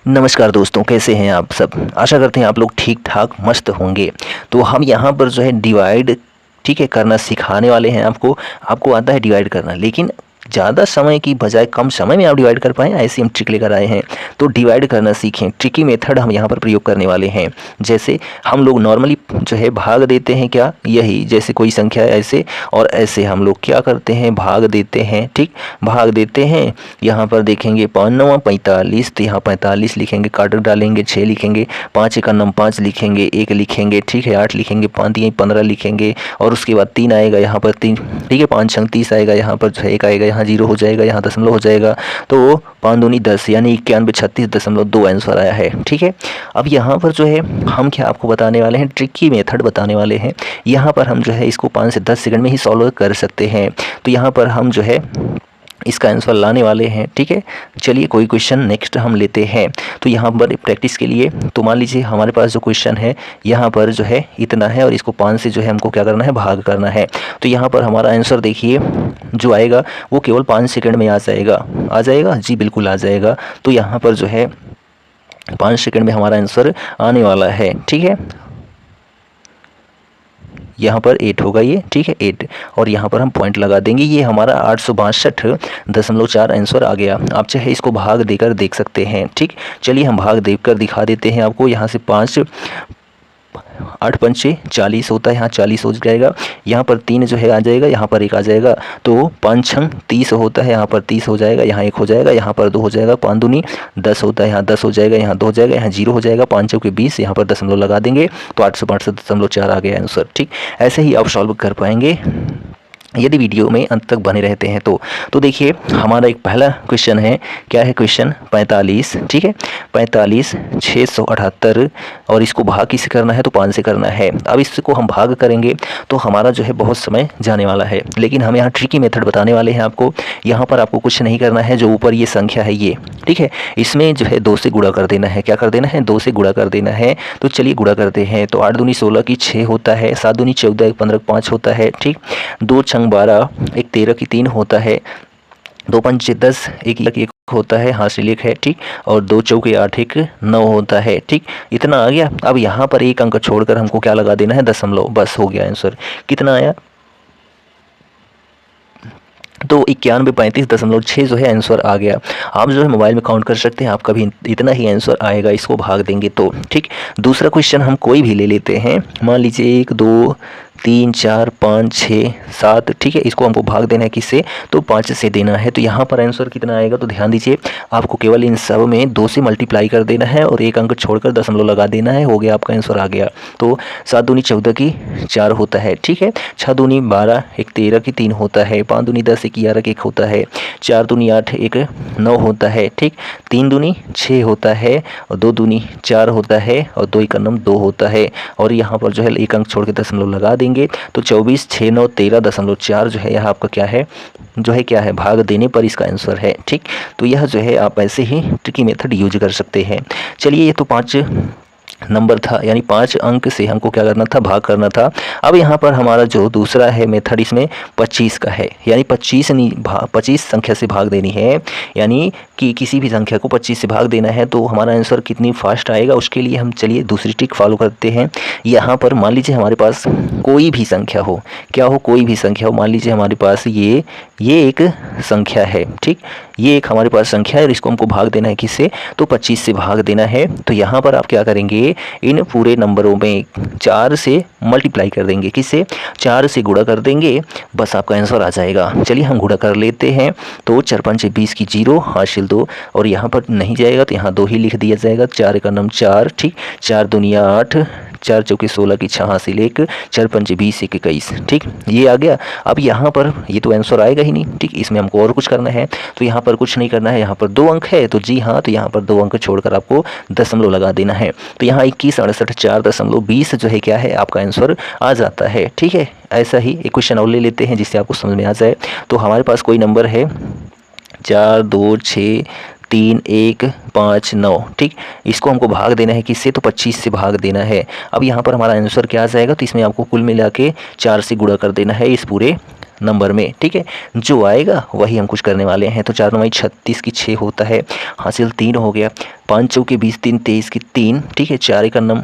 नमस्कार दोस्तों, कैसे हैं आप सब। आशा करते हैं आप लोग ठीक ठाक मस्त होंगे। तो हम यहाँ पर जो है डिवाइड ठीक है करना सिखाने वाले हैं आपको। आपको आता है डिवाइड करना, लेकिन ज़्यादा समय की बजाय कम समय में आप डिवाइड कर पाएँ, ऐसी हम ट्रिक लेकर आए हैं। तो डिवाइड करना सीखें। ट्रिकी मेथड हम यहाँ पर प्रयोग करने वाले हैं। जैसे हम लोग नॉर्मली जो है भाग देते हैं, क्या यही जैसे कोई संख्या है ऐसे और ऐसे हम लोग क्या करते हैं, भाग देते हैं। ठीक, भाग देते हैं। यहाँ पर देखेंगे 5 9 45, तो यहाँ 45 लिखेंगे, काट डालेंगे, 6 लिखेंगे, 5 1 9 5 लिखेंगे, 1 लिखेंगे, ठीक है, 8 लिखेंगे, 5 3 15 लिखेंगे और उसके बाद 3 आएगा यहाँ पर 3, ठीक है, 5 6 30 आएगा, यहाँ पर 1 आएगा, यहाँ 0 हो जाएगा, यहाँ दशमलव हो जाएगा। तो 5 दूनी 10 यानी 91 36.2 आंसर आया है। ठीक है, अब यहाँ पर जो है हम क्या आपको बताने वाले हैं, ट्रिकी मेथड बताने वाले हैं। यहाँ पर हम जो है इसको 5 से 10 सेकंड में ही सॉल्व कर सकते हैं। तो यहाँ पर हम जो है इसका आंसर लाने वाले हैं। ठीक है, चलिए कोई क्वेश्चन नेक्स्ट हम लेते हैं। तो यहाँ पर प्रैक्टिस के लिए तो मान लीजिए हमारे पास जो क्वेश्चन है यहाँ पर जो है इतना है और इसको 5 से जो है हमको क्या करना है, भाग करना है। तो यहाँ पर हमारा आंसर देखिए जो आएगा वो केवल 5 सेकंड में आ जाएगा। आ जाएगा जी, बिल्कुल आ जाएगा। तो यहाँ पर जो है 5 सेकंड में हमारा आंसर आने वाला है। ठीक है, यहाँ पर 8 होगा ये, ठीक है 8, और यहाँ पर हम पॉइंट लगा देंगे। ये हमारा 862.4 आंसर आ गया। आप चाहे इसको भाग देकर देख सकते हैं। ठीक, चलिए हम भाग देकर दिखा देते हैं आपको। यहाँ से 5 8 पंचे 40 होता है, यहाँ 40 हो जाएगा, यहाँ पर 3 जो है आ जाएगा, यहाँ पर 1 आ जाएगा। तो 5 6 30 होता है, यहाँ पर 30 हो जाएगा, यहाँ 1 हो जाएगा, यहाँ पर 2 हो जाएगा, 5 दूनी 10 होता है, यहाँ 10 हो जाएगा, यहाँ 2 हो जाएगा, यहाँ 0 हो जाएगा, 5 चौके 20, यहाँ पर दशमलव लगा देंगे तो 862.4 आ गया आंसर। ठीक, ऐसे ही आप सॉल्व कर पाएंगे यदि वीडियो में अंत तक बने रहते हैं तो देखिए हमारा एक पहला क्वेश्चन है। क्या है क्वेश्चन, 45। ठीक है, 45 678 और इसको भाग किससे करना है, तो 5 से करना है। अब इसको हम भाग करेंगे तो हमारा जो है बहुत समय जाने वाला है, लेकिन हम यहाँ ट्रिकी मेथड बताने वाले हैं आपको। यहाँ पर आपको कुछ नहीं करना है, जो ऊपर ये संख्या है ये, ठीक है, इसमें जो है 2 से गुणा कर देना है। क्या कर देना है, 2 से गुणा कर देना है। तो चलिए गुणा करते हैं। तो 8 दूनी 16 की 6 होता है, 7 दूनी 14 1 15 5 होता है। ठीक, 2 6 12 1 13 की 3 होता है, 2 5 10 1 1 होता है, हासिल 1 है। ठीक, और 2 चौके 8 1 9 होता है। ठीक, इतना आ गया। अब यहाँ पर एक अंक छोड़कर हमको क्या लगा देना है, दशमलव, बस हो गया आंसर। कितना आया, तो 91 35.6 जो है आंसर आ गया। आप जो है मोबाइल में काउंट कर सकते हैं, आपका भी इतना ही आंसर आएगा इसको भाग देंगे तो। ठीक, दूसरा क्वेश्चन हम कोई भी ले लेते हैं। मान लीजिए 1 2 3 4 5 6 7, ठीक है, इसको हमको भाग देना है किससे, तो 5 से देना है। तो यहाँ पर आंसर कितना आएगा, तो ध्यान दीजिए आपको केवल इन सब में 2 से मल्टीप्लाई कर देना है और एक अंक छोड़कर दशमलव लगा देना है, हो गया, आपका आंसर आ गया। तो 7 दूनी 14 की 4 होता है। ठीक है, 6 दूनी 12 1 13 की 3 होता है, 5 दूनी 10 1 11 की 1 होता है, 4 दूनी 8 1 9 होता है। ठीक, 3 दूनी 6 होता है और 2 दूनी 4 होता है और 2 1 9 2 होता है, और यहाँ पर जो है एक अंक छोड़ के दशमलव लगा देंगे। तो 24 6 9 13.4 जो है यह आपका क्या है, जो है क्या है, भाग देने पर इसका आंसर है। ठीक, तो यह जो है आप ऐसे ही ट्रिकी मेथड यूज कर सकते हैं। चलिए ये तो 5 नंबर था, यानी 5 अंक से हमको क्या करना था, भाग करना था। अब यहाँ पर हमारा जो दूसरा है मेथड, इसमें 25 का है, यानी 25 संख्या से भाग देनी है, यानी कि किसी भी संख्या को 25 से भाग देना है। तो हमारा आंसर कितनी फास्ट आएगा, उसके लिए हम चलिए दूसरी ट्रिक फॉलो करते हैं। यहाँ पर मान लीजिए हमारे पास कोई भी संख्या हो, क्या हो, कोई भी संख्या हो। मान लीजिए हमारे पास ये एक संख्या है। ठीक, ये एक हमारे पास संख्या है और इसको हमको भाग देना है किससे, तो 25 से भाग देना है। तो यहाँ पर आप क्या करेंगे, इन पूरे नंबरों में 4 से मल्टीप्लाई कर देंगे, किससे, 4 से गुणा कर देंगे, बस आपका आंसर आ जाएगा। चलिए हम गुणा कर लेते हैं। तो 4 5 20 की 0, हासिल 2, और यहाँ पर नहीं जाएगा तो यहाँ 2 ही लिख दिया जाएगा, 4 1 9 4। ठीक, 4 दुनिया 8, 4 चौके 16 की 6 हासिल 1, 4 5 20 1 21। ठीक, ये आ गया। अब यहाँ पर ये तो आंसर आएगा ही नहीं। ठीक, इसमें हमको और कुछ करना है, तो यहाँ पर कुछ नहीं करना है। यहाँ पर 2 अंक है, तो जी हाँ, तो यहाँ पर 2 अंक छोड़कर आपको दशमलव लगा देना है। तो यहाँ 21 68 4.20 जो है क्या है, आपका आंसर आ जाता है। ठीक है, ऐसा ही एक क्वेश्चन और ले लेते हैं जिससे आपको समझ में आ जाए। तो हमारे पास कोई नंबर है 4 2 6 3 1 5 9। ठीक, इसको हमको भाग देना है किससे, तो 25 से भाग देना है। अब यहाँ पर हमारा आंसर क्या आ जाएगा, तो इसमें आपको कुल मिला के 4 से गुणा कर देना है इस पूरे नंबर में, ठीक है। जो आएगा वही हम कुछ करने वाले हैं। तो 4 9 36 की 6 होता है, हासिल 3 हो गया। 5 चौके 20 3 23 की 3, ठीक है। 4 एक अन्नम,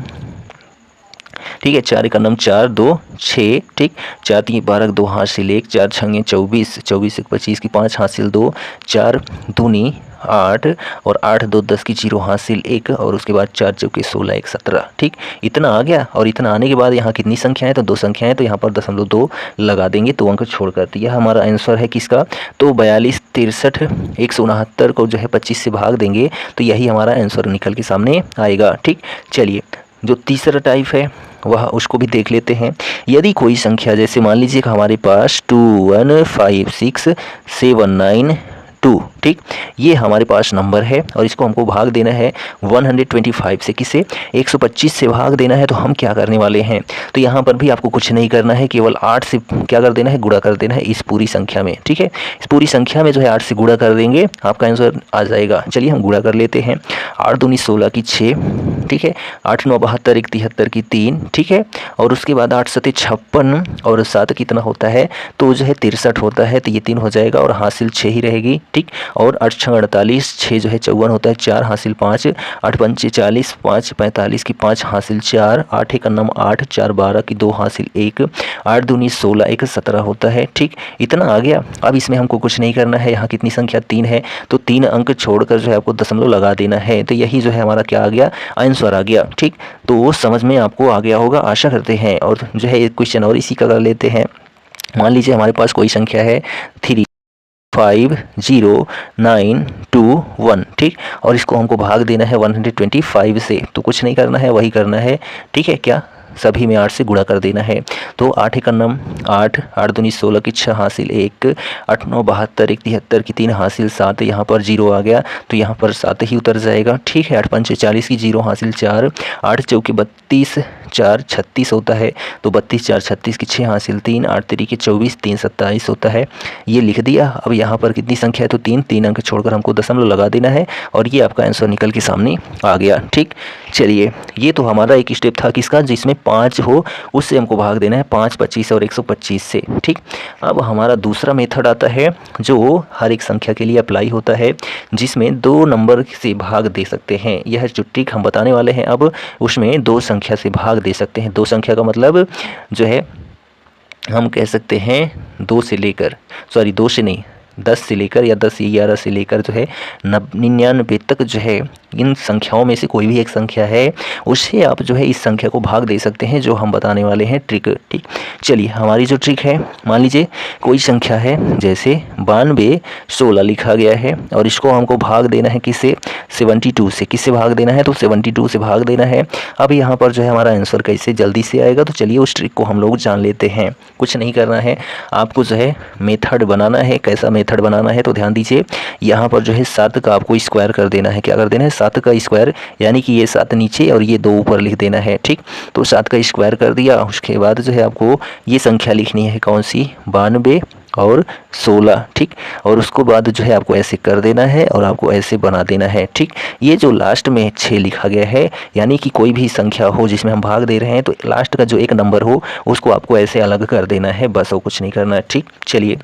ठीक है। 4 एक अन्नम 4 2 6, ठीक। 4 3 12 2 हासिल 1, 4 छंगे 24, 24 एक 25 की 5 हासिल 2, 4 दूनी 8 और 8 2 10 की 0 हासिल 1 और उसके बाद 4 चौके 16 1 17, ठीक। इतना आ गया। और इतना आने के बाद यहाँ कितनी संख्या है, तो 2 संख्या है, तो यहाँ पर 0.2 लगा देंगे, तो अंक छोड़कर। तो यह हमारा आंसर है किसका, तो 42 63 169 को जो है 25 से भाग देंगे, तो यही हमारा आंसर निकल के सामने आएगा, ठीक। चलिए, जो तीसरा टाइप है वह उसको भी देख लेते हैं। यदि कोई संख्या, जैसे मान लीजिए कि हमारे पास 2156792, ठीक, ये हमारे पास नंबर है और इसको हमको भाग देना है 125 से, किसे 125 से भाग देना है। तो हम क्या करने वाले हैं, तो यहाँ पर भी आपको कुछ नहीं करना है, केवल 8 से क्या कर देना है, गुणा कर देना है इस पूरी संख्या में, ठीक है। इस पूरी संख्या में जो है 8 से गुणा कर देंगे, आपका आंसर आ जाएगा। चलिए हम गुणा कर लेते हैं। 8 दूनी 16 की 6, ठीक है। 8 9 72 1 73 की 3, ठीक है। और उसके बाद 8 7 56 और 7 कितना होता है, तो जो है 63 होता है, तो ये 3 हो जाएगा और हासिल 6 ही रहेगी, ठीक। और 8 6 48, 6 जो है 54 होता है, 4 हासिल 5, 8 5 40, 5 45 की 5 हासिल 4, 8 एक अन्नम 8, 4 12 की 2 हासिल 1, 8 दूनी 16 1 17 होता है, ठीक। इतना आ गया। अब इसमें हमको कुछ नहीं करना है, यहाँ कितनी संख्या 3 है, तो 3 अंक छोड़कर जो है आपको दशमलव लगा देना है, तो यही जो है हमारा क्या आ गया, आंसर आ गया, ठीक। तो वो समझ में आपको आ गया होगा, आशा करते हैं। और जो है एक क्वेश्चन और इसी का कर लेते हैं। मान लीजिए हमारे पास कोई संख्या है 3 5 0 9 2 1, ठीक। और इसको हमको भाग देना है 125 से, तो कुछ नहीं करना है, वही करना है, ठीक है। क्या, सभी में 8 से गुणा कर देना है। तो 8 एक अन्नम 8, 8 दूनी 16 की 6 हासिल 1, 8 9 72 1 73 की 3 हासिल 7, यहाँ पर 0 आ गया, तो यहाँ पर 7 ही उतर जाएगा, ठीक है। 8 5 40 की 0 हासिल 4, 8 चौके 32 4 36 होता है, तो 32 4 36 की 6 हासिल 3, 8 3 की 24 3 27 होता है, ये लिख दिया। अब यहाँ पर कितनी संख्या है, तो 3 अंक छोड़कर हमको दशमलव लगा देना है और ये आपका आंसर निकल के सामने आ गया, ठीक। चलिए, ये तो हमारा एक स्टेप था किसका, जिसमें 5 हो उससे हमको भाग देना है 5 25 और 125 से, ठीक। अब हमारा दूसरा मेथड आता है जो हर एक संख्या के लिए अप्लाई होता है, जिसमें 2 नंबर से भाग दे सकते हैं। यह जो ट्रिक हम बताने वाले हैं अब, उसमें 2 संख्या से भाग दे सकते हैं। 2 संख्या का मतलब जो है हम कह सकते हैं 2 से लेकर, 2 से नहीं, 10 से लेकर या 10 11 से लेकर जो है 99 तक जो है, इन संख्याओं में से कोई भी एक संख्या है उससे आप जो है इस संख्या को भाग दे सकते हैं, जो हम बताने वाले हैं ट्रिक, ठीक। चलिए, हमारी जो ट्रिक है, मान लीजिए कोई संख्या है, जैसे 92 16 लिखा गया है और इसको हमको भाग देना है किससे, 72 से। किससे भाग देना है, तो 72 से भाग देना है। अब यहाँ पर जो है हमारा आंसर कैसे जल्दी से आएगा, तो चलिए उस ट्रिक को हम लोग जान लेते हैं। कुछ नहीं करना है, आपको जो है मेथड बनाना है। कैसा मेथड बनाना है, तो ध्यान दीजिए, यहाँ पर जो है 7 का आपको स्क्वायर कर देना है। क्या कर देना है, 7 का स्क्वायर, यानी कि ये 7 नीचे और ये 2 ऊपर लिख देना है, ठीक। तो 7 का स्क्वायर कर दिया, उसके बाद जो है आपको ये संख्या लिखनी है, कौन सी, 92 और 16, ठीक। और उसको बाद जो है आपको ऐसे कर देना है और आपको ऐसे बना देना है, ठीक। ये जो लास्ट में 6 लिखा गया है, यानी कि कोई भी संख्या हो जिसमें हम भाग दे रहे हैं, तो लास्ट का जो एक नंबर हो उसको आपको ऐसे अलग कर देना है, बस और कुछ नहीं करना है, ठीक। चलिए,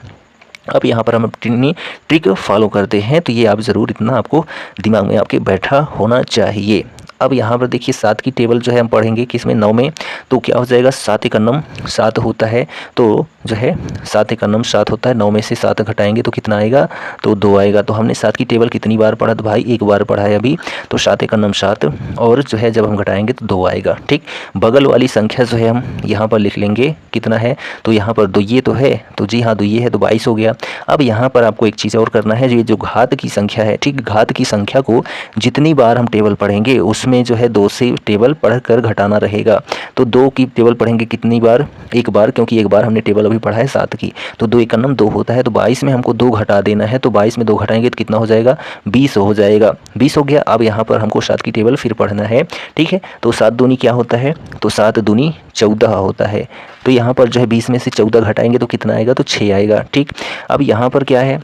अब यहाँ पर हम अपनी ट्रिक फॉलो करते हैं, तो ये आप ज़रूर इतना आपको दिमाग में आपके बैठा होना चाहिए। अब यहाँ पर देखिए 7 की टेबल जो है हम पढ़ेंगे किसमें, 9 में। तो क्या हो जाएगा, 7 एक अन्नम 7 होता है, तो जो है 7 एक अन्नम 7 होता है, 9 में से 7 घटाएंगे तो कितना आएगा, तो 2 आएगा। तो हमने 7 की टेबल कितनी बार पढ़ा, तो भाई एक बार पढ़ा है अभी। तो 7 एक अन्नम 7 और जो है जब हम घटाएंगे तो 2 आएगा, ठीक। बगल वाली संख्या जो है हम यहाँ पर लिख लेंगे, कितना है, तो यहाँ पर 2 ये तो है, तो जी हाँ 2 ये है, तो 22 हो गया। अब यहाँ पर आपको एक चीज़ और करना है, जो घात की संख्या है, ठीक। घात की संख्या को जितनी बार हम टेबल पढ़ेंगे उसमें जो है 2 से टेबल पढ़कर घटाना रहेगा। तो 2 की टेबल पढ़ेंगे कितनी बार, एक बार, क्योंकि एक बार हमने टेबल अभी पढ़ा है 7 की। तो 2 एक अन्नम 2 होता है, तो 22 में हमको 2 घटा देना है, तो 22 में 2 घटाएंगे तो कितना हो जाएगा, 20 हो जाएगा। 20 हो गया। अब यहाँ पर हमको 7 की टेबल फिर पढ़ना है, ठीक है। तो 7 दूनी क्या होता है, तो 7 दूनी 14 होता है। तो यहाँ पर जो है 20 में से 14 घटाएंगे तो कितना आएगा, तो 6 आएगा, ठीक। अब यहाँ पर क्या है,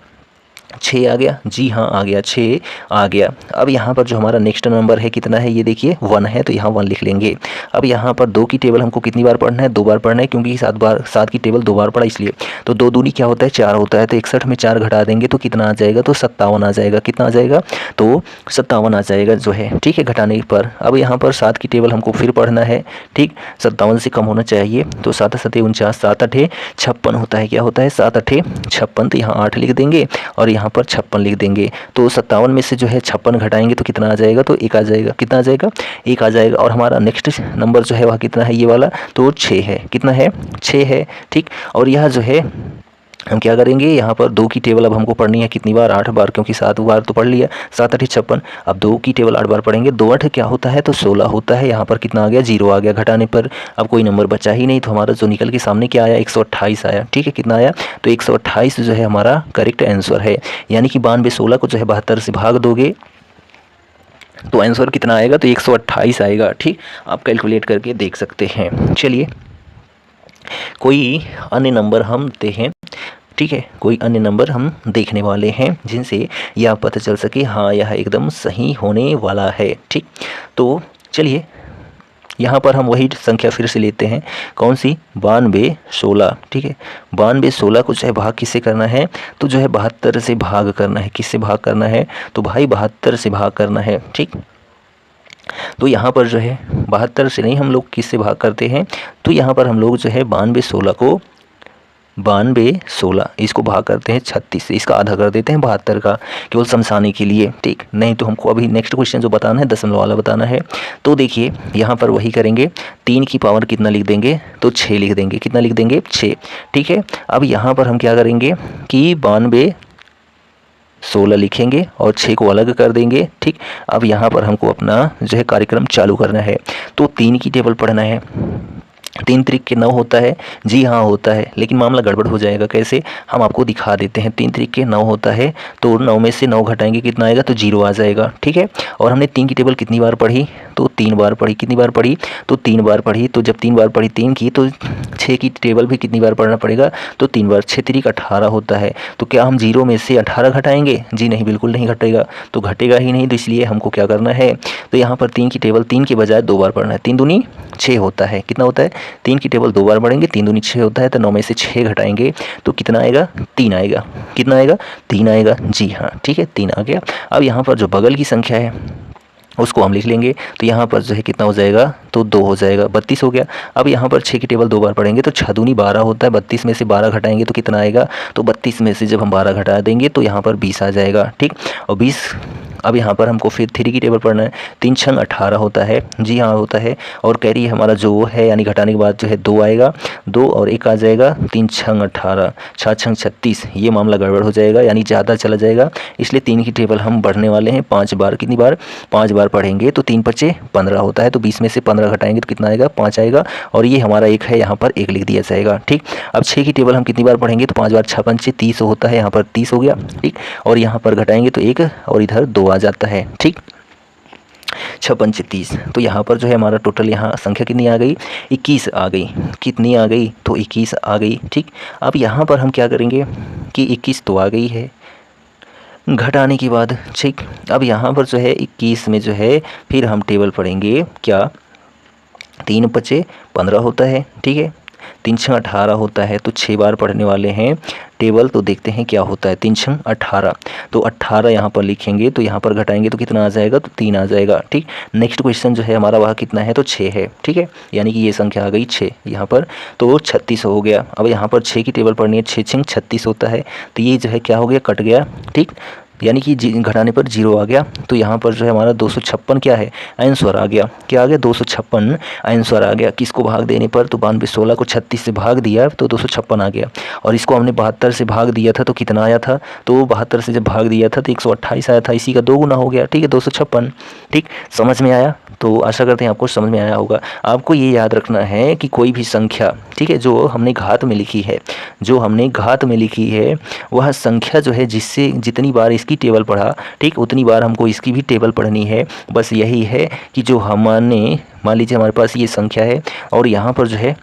6 आ गया, जी हाँ आ गया, 6 आ गया। अब यहाँ पर जो हमारा नेक्स्ट नंबर है कितना है, ये देखिए 1 है, तो यहाँ 1 लिख लेंगे। अब यहाँ पर 2 की टेबल हमको कितनी बार पढ़ना है, 2 बार पढ़ना है, क्योंकि 7 की टेबल 2 बार पढ़ा इसलिए। तो 2 दूनी क्या होता है, 4 होता है, तो 61 में 4 घटा देंगे तो कितना आ जाएगा, तो 57 आ जाएगा। कितना आ जाएगा, तो 57 आ जाएगा जो है, ठीक है, घटाने पर। अब यहाँ पर 7 की टेबल हमको फिर पढ़ना है, ठीक, 57 से कम होना चाहिए, तो 7 7 49, 7 8 56 होता है, क्या होता है, 7 8 56, तो यहाँ 8 लिख देंगे और यहाँ पर 56 लिख देंगे। तो 57 में से जो है 56 घटाएंगे तो कितना आ जाएगा, तो 1 आ जाएगा। कितना आ जाएगा, 1 आ जाएगा। और हमारा नेक्स्ट नंबर जो है वह कितना है, ये वाला, तो 6 है। कितना है, 6 है, ठीक। और यह जो है हम क्या करेंगे, यहाँ पर 2 की टेबल अब हमको पढ़नी है कितनी बार, 8 बार, क्योंकि 7 बार तो पढ़ लिया, 7 8 56। अब 2 की टेबल 8 बार पढ़ेंगे, 2 8 क्या होता है, तो 16 होता है। यहाँ पर कितना आ गया, 0 आ गया घटाने पर। अब कोई नंबर बचा ही नहीं, तो हमारा जो निकल के सामने क्या आया, 128 आया, ठीक है। कितना आया, तो 128 जो है हमारा करेक्ट आंसर है। यानी कि 92 16 को जो है 72 से भाग दोगे तो आंसर कितना आएगा, तो 128 आएगा, ठीक। आप कैलकुलेट करके देख सकते हैं। चलिए कोई अन्य नंबर हम देते हैं, ठीक है, कोई अन्य नंबर हम देखने वाले हैं जिनसे यह पता चल सके हाँ यह एकदम सही होने वाला है, ठीक। तो चलिए यहाँ पर हम वही संख्या फिर से लेते हैं, कौन सी, 92 16, ठीक है। 92 16 को जो है भाग किससे करना है, तो जो है 72 से भाग करना है। किससे भाग करना है, तो भाई 72 से भाग करना है, ठीक। तो यहाँ पर जो है 72 से नहीं, हम लोग किससे भाग करते हैं, तो यहाँ पर हम लोग जो है 92 16 को 92 16 इसको भाग करते हैं 36 से, इसका आधा कर देते हैं 72 का, केवल समझाने के लिए, ठीक। नहीं तो हमको अभी नेक्स्ट क्वेश्चन जो बताना है दशमलव वाला बताना है। तो देखिए यहाँ पर वही करेंगे, 3 की पावर कितना लिख देंगे, तो 6 लिख देंगे। कितना लिख देंगे, 6, ठीक है। अब यहाँ पर हम क्या करेंगे कि 92 16 लिखेंगे और 6 को अलग कर देंगे, ठीक। अब यहाँ पर हमको अपना जो है कार्यक्रम चालू करना है। तो 3 की टेबल पढ़ना है, 3 त्रिक के 9 होता है, जी हाँ होता है, लेकिन मामला गड़बड़ हो जाएगा। कैसे, हम आपको दिखा देते हैं। 3 त्रिक के 9 होता है, तो 9 में से 9 घटाएंगे कितना आएगा, तो 0 आ जाएगा, ठीक है। और हमने 3 की टेबल कितनी बार पढ़ी, तो 3 बार पढ़ी। कितनी बार पढ़ी, तो 3 बार पढ़ी। तो जब 3 बार पढ़ी 3 की, तो 6 की टेबल भी कितनी बार पढ़ना पड़ेगा, तो 3 बार। 6 त्रिक 18 होता है, तो क्या हम 0 में से 18 घटाएंगे, जी नहीं, बिल्कुल नहीं घटेगा, तो घटेगा ही नहीं। तो इसलिए हमको क्या करना है, तो यहाँ पर 3 की टेबल 3 के बजाय 2 बार पढ़ना है। 3 दूनी 6 होता है, कितना होता है, 3 की टेबल 2 बार पढ़ेंगे, 3 दूनी 6 होता है, तो 9 में से 6 घटाएंगे तो कितना आएगा, 3 आएगा। कितना आएगा, 3 आएगा, जी हाँ, ठीक है, 3 आ गया। अब यहाँ पर जो बगल की संख्या है उसको हम लिख लेंगे, तो यहाँ पर जो है कितना हो जाएगा, तो 2 हो जाएगा, 32 हो गया। अब यहाँ पर 6 की टेबल 2 बार पढ़ेंगे, तो 6 दूनी 12 होता है, 32 में से 12 घटाएंगे तो कितना आएगा, तो 32 में से जब हम 12 घटा देंगे तो यहाँ पर 20 आ जाएगा, ठीक। और 20, अब यहाँ पर हमको फिर 3 की टेबल पढ़ना है। 3 छंग 18 होता है, जी हाँ होता है। और कैरी हमारा जो है यानी घटाने के बाद जो है 2 आएगा, 2 और 1 आ जाएगा, 3 छंग 18, 6 छंग 36, ये मामला गड़बड़ हो जाएगा, यानी ज़्यादा चला जाएगा। इसलिए 3 की टेबल हम बढ़ने वाले हैं 5 बार। कितनी बार, 5 बार पढ़ेंगे, तो 3 पचे 15 होता है, तो 20 में से 15 घटाएंगे तो कितना आएगा, 5 आएगा। और ये हमारा 1 है, यहाँ पर 1 लिख दिया जाएगा, ठीक। अब 6 की टेबल हम कितनी बार पढ़ेंगे, तो 5 बार, 6 पंचे 30 होता है, यहाँ पर 30 हो गया, ठीक। और यहाँ पर घटाएंगे तो 1 और इधर 2 आ जाता है, ठीक। 6 पंचे 30, तो यहाँ पर जो है हमारा टोटल यहाँ संख्या कितनी आ गई, 21 आ गई। कितनी आ गई, तो 21 आ गई, ठीक। अब यहाँ पर हम क्या करेंगे कि 21 तो आ गई है घटाने के बाद, ठीक। अब यहाँ पर जो है 21 में जो है फिर हम टेबल पढ़ेंगे, क्या, 3 पचे 15 होता है, ठीक है। 3 छंग 18 होता है, तो 6 बार पढ़ने वाले हैं टेबल, तो देखते हैं क्या होता है। 3 छंग 18, तो 18 यहाँ पर लिखेंगे, तो यहाँ पर घटाएंगे तो कितना आ जाएगा, तो 3 आ जाएगा, ठीक। नेक्स्ट क्वेश्चन जो है हमारा वह कितना है, तो 6 है, ठीक है। यानी कि ये संख्या आ गई 6 यहाँ पर, तो 36 हो गया। अब यहाँ पर 6 की टेबल पढ़नी है, 6 छंग 36 होता है, तो ये जो है क्या हो गया, कट गया, ठीक। यानी कि घटाने पर 0 आ गया। तो यहाँ पर जो है हमारा 256 क्या है, आंसर आ गया। क्या आ गया, 256 आंसर आ गया। किसको भाग देने पर, तो 92 16 को 36 से भाग दिया तो 256 आ गया। और इसको हमने 72 से भाग दिया था तो कितना आया था, तो 72 से जब भाग दिया था तो 128 आया था, इसी का 2 गुना हो गया, ठीक है, 256, ठीक। समझ में आया, तो आशा करते हैं आपको समझ में आया होगा। आपको ये याद रखना है कि कोई भी संख्या, ठीक है, जो हमने घात में लिखी है, जो हमने घात में लिखी है वह संख्या जो है जिससे जितनी बार इसकी टेबल पढ़ा, ठीक, उतनी बार हमको इसकी भी टेबल पढ़नी है। बस यही है कि जो हमने, मान लीजिए हमारे पास ये संख्या है और यहाँ पर जो है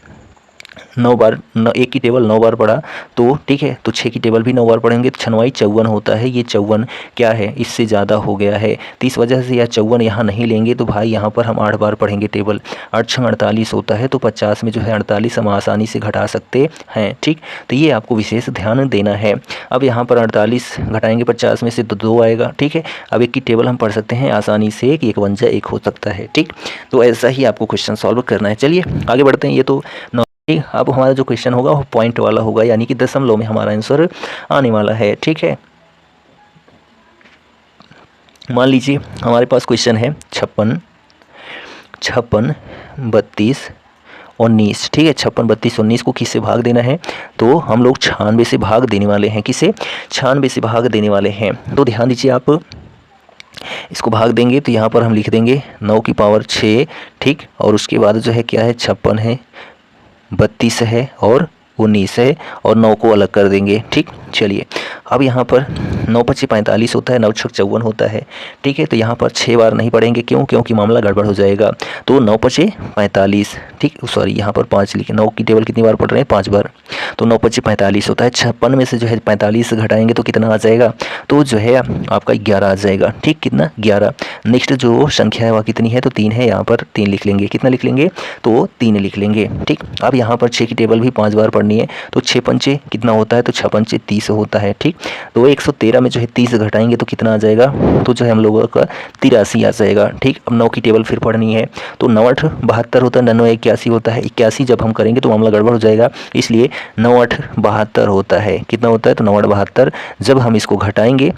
9 बार एक की टेबल 9 बार पढ़ा तो ठीक है, तो 6 की टेबल भी 9 बार पढ़ेंगे तो 6 54 होता है। ये 54 क्या है, इससे ज़्यादा हो गया है, तो इस वजह से यह 54 यहाँ नहीं लेंगे। तो भाई यहाँ पर हम 8 बार पढ़ेंगे टेबल। 8 6 48 होता है, तो 50 में जो है 48 हम आसानी से घटा सकते हैं। ठीक, तो ये आपको विशेष ध्यान देना है। अब यहाँ पर 48 घटाएंगे 50 में से तो 2 आएगा। ठीक है, अब एक की टेबल हम पढ़ सकते हैं आसानी से कि 1 1 1 हो सकता है। ठीक, तो ऐसा ही आपको क्वेश्चन सॉल्व करना है। चलिए आगे बढ़ते हैं। ये तो ठीक, अब हमारा जो क्वेश्चन होगा वो पॉइंट वाला होगा, यानी कि दशमलव में हमारा आंसर आने वाला है। ठीक है, मान लीजिए हमारे पास क्वेश्चन है 56 56 32 19। ठीक है, 56 32 19 को किससे भाग देना है, तो हम लोग 96 से भाग देने वाले हैं। किसे, 96 से भाग देने वाले हैं। तो ध्यान दीजिए, आप इसको भाग देंगे तो यहाँ पर हम लिख देंगे 9 की पावर 6। ठीक, और उसके बाद जो है क्या है, 56 है, 32 है और 19 है, और 9 को अलग कर देंगे। ठीक, चलिए अब यहाँ पर 9 5 45 होता है, 9 6 54 होता है। ठीक है, तो यहाँ पर 6 बार नहीं पढ़ेंगे, क्यों, क्योंकि मामला गड़बड़ हो जाएगा। तो 9 5 45, ठीक, सॉरी यहाँ पर 5 लिखे। 9 की टेबल कितनी बार पढ़ रहे हैं, 5 बार। तो 9 5 45 होता है। 56 में से जो है 45 घटाएंगे तो कितना आ जाएगा, तो जो है आपका 11 आ जाएगा। ठीक, कितना, 11। नेक्स्ट जो संख्या है वह कितनी है, तो 3 है, यहाँ पर 3 लिख लेंगे। कितना लिख लेंगे, तो 3 लिख लेंगे। ठीक, अब यहाँ पर 6 की टेबल भी 5 बार पढ़नी है, तो 6 पंचे कितना होता है, तो 6 पंचे 30 होता है। ठीक, तो 113 में जो है 30 घटाएंगे तो कितना आ जाएगा, तो जो है हम लोगों का 83 आ जाएगा। ठीक, अब 9 की टेबल फिर पढ़नी है, तो 9 8 72 होता है, 9 81 होता है। 81 जब हम करेंगे तो मामला गड़बड़ हो जाएगा, इसलिए 9 8 72 होता है। कितना होता है, तो 9 8 72। जब हम इसको घटाएंगे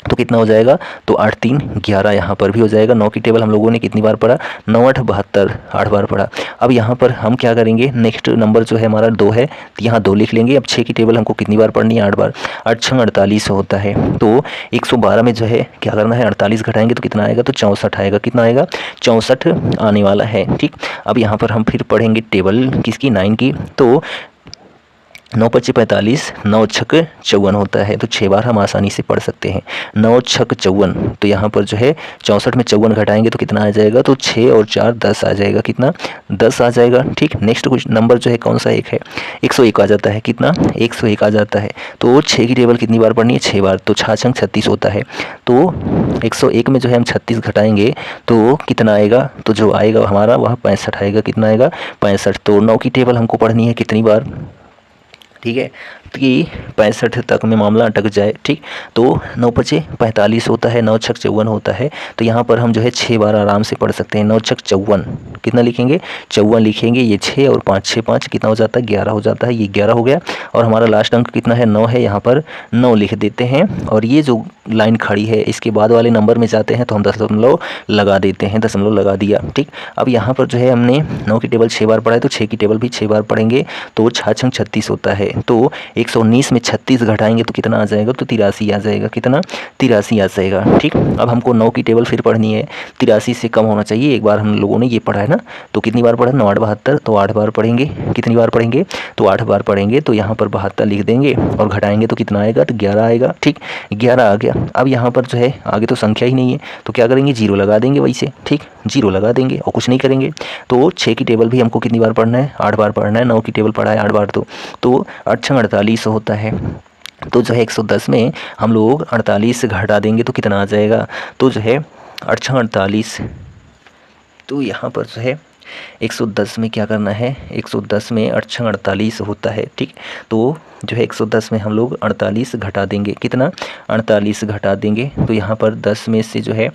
तो कितना हो जाएगा, तो 8 3 11 यहाँ पर भी हो जाएगा। 9 की टेबल हम लोगों ने कितनी बार पढ़ा, 9 8 72, 8 बार पढ़ा। अब यहाँ पर हम क्या करेंगे, नेक्स्ट नंबर जो है हमारा 2 है, तो यहाँ 2 लिख लेंगे। अब 6 की टेबल हमको कितनी बार पढ़नी है, 8 बार। 8 6 48 होता है, तो 112 में जो है क्या करना है, 48 घटाएंगे तो कितना आएगा, तो 64 आएगा। कितना आएगा, 64 आने वाला है। ठीक, अब यहाँ पर हम फिर पढ़ेंगे टेबल किसकी, 9 की। तो 9 5 45, 9 6 54 होता है, तो 6 बार हम आसानी से पढ़ सकते हैं। 9 6 54, तो यहाँ पर जो है 64 में 54 घटाएंगे तो कितना आ जाएगा, तो 6 और 4 10 आ जाएगा। कितना, 10 आ जाएगा। ठीक, नेक्स्ट कुछ नंबर जो है कौन सा, एक है, 101 आ जाता है। कितना, 101 आ जाता है। तो 6 की टेबल कितनी बार पढ़नी है, 6 बार। तो 6 6 36 होता है, तो 101 में जो है हम 36 घटाएंगे तो कितना आएगा, तो जो आएगा हमारा वह 65 आएगा। कितना आएगा, 65। तो 9 की टेबल हमको पढ़नी है कितनी बार, ठीक है, कि 65 तक में मामला अटक जाए। ठीक, तो 9 5 45 होता है, 9 6 54 होता है, तो यहाँ पर हम जो है 6 बार आराम से पढ़ सकते हैं। 9 6 54, कितना लिखेंगे, 54 लिखेंगे। ये 6 और 5 6 5 कितना हो जाता है, 11 हो जाता है। ये 11 हो गया, और हमारा लास्ट अंक कितना है, 9 है। यहाँ पर 9 लिख देते हैं, और ये जो लाइन खड़ी है इसके बाद वाले नंबर में जाते हैं तो हम दशमलव लगा देते हैं। दशमलव लगा दिया। ठीक, अब यहाँ पर जो है हमने 9 की टेबल 6 बार पढ़ा है, तो 6 की टेबल भी 6 बार पढ़ेंगे, तो 6 6 36 होता है। तो 119 में 36 घटाएंगे तो कितना आ जाएगा, तो 83 आ जाएगा। कितना, 83 आ जाएगा। ठीक, अब हमको 9 की टेबल फिर पढ़नी है, 83 से कम होना चाहिए। एक बार हम लोगों ने ये पढ़ा है ना, तो कितनी बार पढ़ा, 9 8 72, तो 8 बार पढ़ेंगे। कितनी बार पढ़ेंगे, तो 8 बार पढ़ेंगे। तो यहाँ पर 72 लिख देंगे, और घटाएंगे तो कितना आएगा, तो 11 आएगा। ठीक, 11 आ गया। अब यहाँ पर जो है आगे तो संख्या ही नहीं है, तो क्या करेंगे, 0 लगा देंगे वैसे। ठीक, 0 लगा देंगे और कुछ नहीं करेंगे। तो 6 की टेबल भी हमको कितनी बार पढ़ना है, 8 बार पढ़ना है। 9 की टेबल पढ़ा है 8 बार, तो 8 6 48 होता है। तो जो है 110 में हम लोग 48 घटा देंगे तो कितना आ जाएगा, तो जो है 8 6 48, तो यहाँ पर जो है 110 में क्या करना है, 110 में 8 6 48 होता है। ठीक, तो जो है 110 में हम लोग 48 घटा देंगे। कितना, 48 घटा देंगे, तो यहाँ पर 10 में से जो है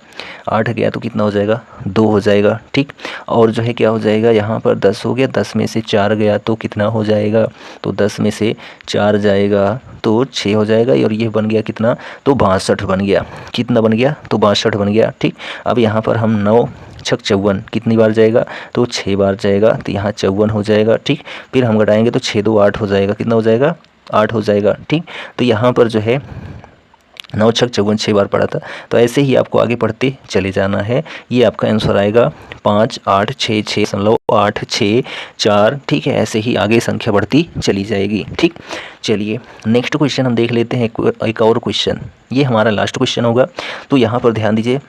8 गया तो कितना हो जाएगा, 2 हो जाएगा। ठीक, और जो है क्या हो जाएगा, यहाँ पर 10 हो गया, 10 में से 4 गया तो कितना हो जाएगा, तो 10 में से 4 जाएगा तो 6 हो जाएगा, और ये बन गया कितना, तो 62 बन गया। कितना बन गया, तो 62 बन गया। ठीक, अब यहाँ पर हम 9 6 54 कितनी बार जाएगा, तो 6 बार जाएगा, तो यहाँ 54 हो जाएगा। ठीक, फिर हम घटाएंगे तो 6 2 8 हो जाएगा। कितना हो जाएगा, 8 हो जाएगा। ठीक, तो यहाँ पर जो है 9 6 54 6 बार पढ़ा था, तो ऐसे ही आपको आगे पढ़ते चले जाना है। ये आपका आंसर आएगा 5 8 6 6.8 6 4। ठीक है, ऐसे ही आगे संख्या बढ़ती चली जाएगी। ठीक, चलिए नेक्स्ट क्वेश्चन हम देख लेते हैं। एक और क्वेश्चन, ये हमारा लास्ट क्वेश्चन होगा। तो यहाँ पर ध्यान दीजिए,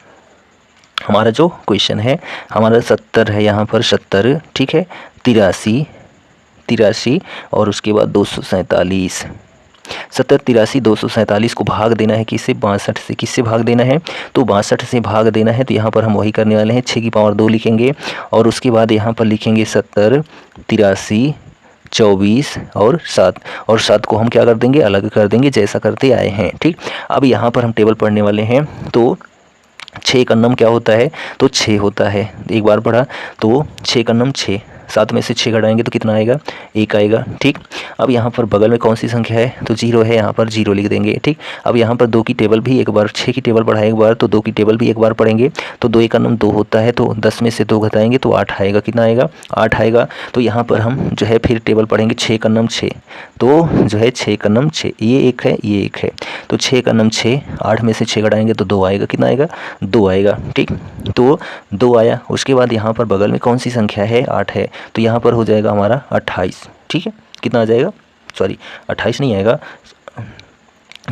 हमारा जो क्वेश्चन है हमारा 70 है, यहाँ पर 70। ठीक है, 83 तिरासी और उसके बाद 247। 70 83 247 को भाग देना है किससे, 62 से। किससे भाग देना है, तो 62 से भाग देना है। तो यहाँ पर हम वही करने वाले हैं, 6 की पावर 2 लिखेंगे और उसके बाद यहाँ पर लिखेंगे 70 83 24 और 7, और 7 को हम क्या कर देंगे, अलग कर देंगे जैसा करते आए हैं। ठीक, अब यहाँ पर हम टेबल पढ़ने वाले हैं। तो 6 का नम क्या होता है, तो 6 होता है। एक बार पढ़ा तो 6 का नम 6, 7 में से 6 घटाएंगे तो कितना आएगा, 1 आएगा। ठीक, अब यहाँ पर बगल में कौन सी संख्या है, तो 0 है, यहाँ पर 0 लिख देंगे। ठीक, अब यहाँ पर 2 की टेबल भी एक बार, 6 की टेबल पढ़ाए एक बार तो 2 की टेबल भी एक बार पढ़ेंगे। तो 2 का नम 2 होता है, तो 10 में से 2 घटाएंगे तो 8 आएगा। कितना आएगा, 8 आएगा। तो यहाँ पर हम जो है फिर टेबल पढ़ेंगे, 6 का नम 6, तो जो है 6 का नम 6, ये एक है ये एक है, तो 6 का नम 6, 8 में से 6 घटाएंगे तो 2 आएगा। कितना आएगा, 2 आएगा। ठीक, तो 2 आया। उसके बाद यहाँ पर बगल में कौन सी संख्या है, 8 है, तो यहाँ पर हो जाएगा हमारा 28। ठीक है, कितना आ जाएगा, सॉरी 28 नहीं आएगा,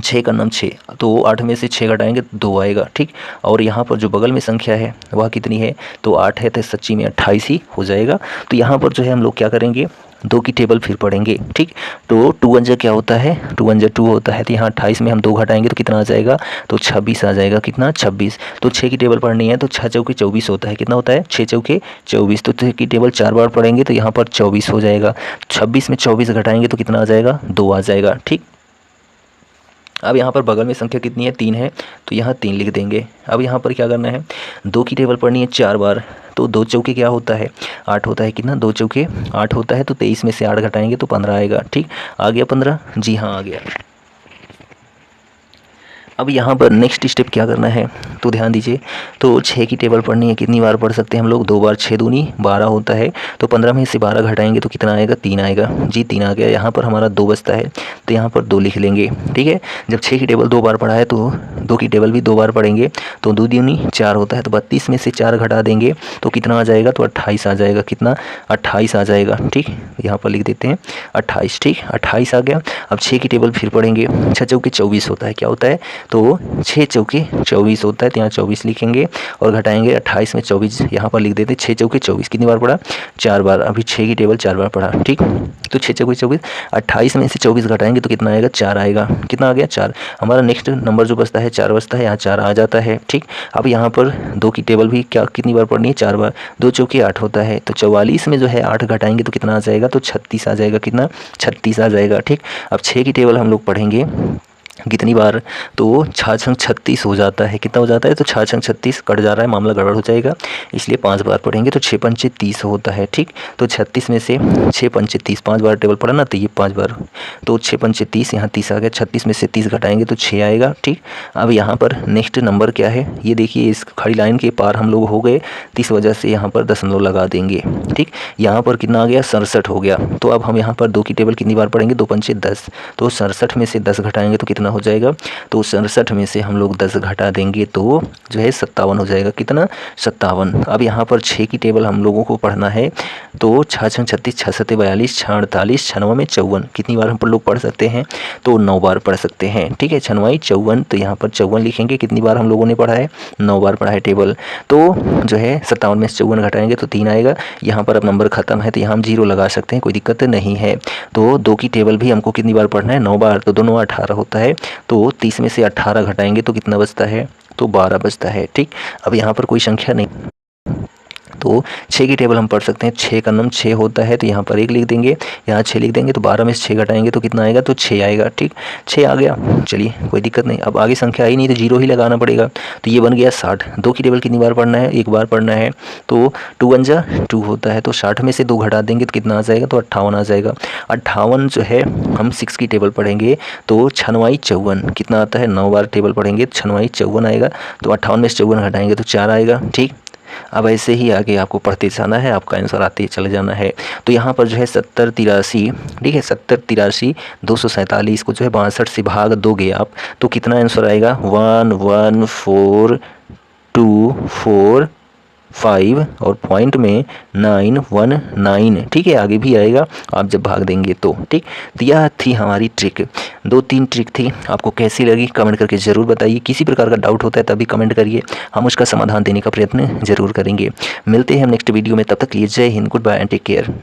6 का नम 6, तो 8 में से 6 घटाएंगे तो 2 आएगा। ठीक, और यहाँ पर जो बगल में संख्या है वह कितनी है, तो 8 है, तो सच्ची में 28 ही हो जाएगा। तो यहाँ पर जो है हम लोग क्या करेंगे, 2 की टेबल फिर पढ़ेंगे। ठीक, तो 2 1 क्या होता है, 2 1 2 होता है, तो यहाँ 28 में हम 2 घटाएंगे तो कितना आ जाएगा, तो 26 आ जाएगा। कितना, 26। तो 6 की टेबल पढ़नी है तो 6 चौके 24 होता है। कितना होता है, 6 चौके 24, तो 6 की टेबल 4 बार पढ़ेंगे तो यहाँ पर 24 हो जाएगा। 26 में 24 घटाएंगे तो कितना आ जाएगा, 2 आ जाएगा। ठीक, अब यहाँ पर बगल में संख्या कितनी है, 3 है, तो यहाँ 3 लिख देंगे। अब यहाँ पर क्या करना है, 2 की टेबल पढ़नी है 4 बार, तो 2 चौके क्या होता है, 8 होता है। कितना, 2 चौके 8 होता है, तो 23 में से 8 घटाएंगे तो 15 आएगा। ठीक, आ गया 15, जी हाँ आ गया। अब यहाँ पर नेक्स्ट स्टेप क्या करना है, तो ध्यान दीजिए। तो 6 की टेबल पढ़नी है, कितनी बार पढ़ सकते हैं हम लोग, 2 बार, 6 दूनी 12 होता है, तो 15 में से 12 घटाएंगे तो कितना आएगा, 3 आएगा। जी 3 आ गया। यहाँ पर हमारा 2 बचता है, तो यहाँ पर 2 लिख लेंगे। ठीक है, जब 6 की टेबल 2 बार पढ़ा है तो 2 की टेबल भी 2 बार पढ़ेंगे, तो 2 दूनी 4 होता है, तो 32 में से 4 घटा देंगे तो कितना आ जाएगा, तो 28 आ जाएगा। कितना, 28 आ जाएगा। ठीक, यहाँ पर लिख देते हैं 28। ठीक, 28 आ गया। अब 6 की टेबल फिर पढ़ेंगे, 6 चौके 24 होता है। क्या होता है, तो 6 चौके 24 होता है, तो यहाँ 24 लिखेंगे और घटाएंगे 28 में 24 यहाँ पर लिख देते हैं। 6 चौके 24 कितनी बार पढ़ा, 4 बार। अभी 6 की टेबल 4 बार पढ़ा। ठीक, तो 6 चौके 24, 28 में से 24 घटाएंगे तो कितना आएगा, 4 आएगा। कितना आ गया, 4। हमारा नेक्स्ट नंबर जो बचता है 4 बचता है, यहाँ 4 आ जाता है। ठीक, अब यहाँ पर 2 की टेबल भी क्या कितनी बार पढ़नी है, 4 बार। 2 चौके 8 होता है, तो 44 में जो है 8 घटाएंगे तो कितना आ जाएगा, तो 36 आ जाएगा। कितना, 36 आ जाएगा। ठीक, अब 6 की टेबल हम लोग पढ़ेंगे कितनी बार, तो 6 छंग 36 हो जाता है। कितना हो जाता है, तो 6 छंग 36 कट जा रहा है, मामला गड़बड़ हो जाएगा, इसलिए 5 बार पढ़ेंगे तो 6 पंचे 30 होता है। ठीक, तो 36 में से 6 पंचे 30, 5 बार टेबल पढ़ा ना, तो ये 5 बार, तो 6 पंचे 30, यहाँ 30 आ गया। 36 में से 30 घटाएंगे तो 6 आएगा। ठीक, अब यहाँ पर नेक्स्ट नंबर क्या है, ये देखिए, इस खड़ी लाइन के पार हम लोग हो गए, तो इस वजह से यहाँ पर दशमलव लगा देंगे। ठीक, यहाँ पर कितना आ गया, 67 हो गया। तो अब हम यहाँ पर 2 की टेबल कितनी बार पढ़ेंगे, 2 पंचे 10, तो 67 में से 10 घटाएंगे तो कितना हो जाएगा, तो 67 में से हम लोग 10 घटा देंगे तो जो है 57 हो जाएगा। कितना, 57। अब यहाँ पर 6 की टेबल हम लोगों को पढ़ना है, तो 6 छंग 36, 6 सत्ते 42, 6 48, 96 में 54 कितनी बार हम लोग पढ़ सकते हैं, तो 9 बार पढ़ सकते हैं। ठीक है, 96 54, तो यहाँ पर 54 लिखेंगे। कितनी बार हम लोगों ने पढ़ा है, 9 बार पढ़ा है टेबल, तो जो है 57 में से 54 घटाएंगे तो 3 आएगा। यहाँ पर अब नंबर खत्म है, तो यहाँ हम 0 लगा सकते हैं, कोई दिक्कत नहीं है। तो 2 की टेबल भी हमको कितनी बार पढ़ना है, 9 बार, तो 2 9 18 होता है, तो 30 में से 18 घटाएंगे तो कितना बचता है, तो 12 बचता है। ठीक, अब यहाँ पर कोई संख्या नहीं, तो 6 की टेबल हम पढ़ सकते हैं। 6 का नम 6 होता है, तो यहाँ पर 1 लिख देंगे, यहाँ 6 लिख देंगे, तो 12 में से 6 घटाएंगे तो कितना आएगा, तो 6 आएगा। ठीक, 6 आ गया, चलिए कोई दिक्कत नहीं। अब आगे संख्या आई नहीं तो 0 ही लगाना पड़ेगा, तो ये बन गया 60। 2 की टेबल कितनी बार पढ़ना है, 1 बार पढ़ना है, तो 2 1 जा 2 होता है, तो 60 में से 2 घटा देंगे तो कितना आ जाएगा, तो 58 आ जाएगा। 58 जो है हम 6 की टेबल पढ़ेंगे, तो 96 54 कितना आता है, 9 बार टेबल पढ़ेंगे तो 96 54 आएगा, तो 58 में से 54 घटाएंगे तो 4 आएगा। ठीक, अब ऐसे ही आगे आपको पढ़ते जाना है, आपका आंसर आते ही चले जाना है। तो यहाँ पर जो है 70 83, ठीक है, 70 83 247 को जो है 62 से भाग दोगे आप, तो कितना आंसर आएगा, 11425 और पॉइंट में 919। ठीक है, आगे भी आएगा आप जब भाग देंगे तो। ठीक, तो यह थी हमारी ट्रिक, 2-3 ट्रिक थी। आपको कैसी लगी कमेंट करके ज़रूर बताइए। किसी प्रकार का डाउट होता है तभी कमेंट करिए, हम उसका समाधान देने का प्रयत्न ज़रूर करेंगे। मिलते हैं हम नेक्स्ट वीडियो में, तब तक के लिए Jai Hind, good bye and take care.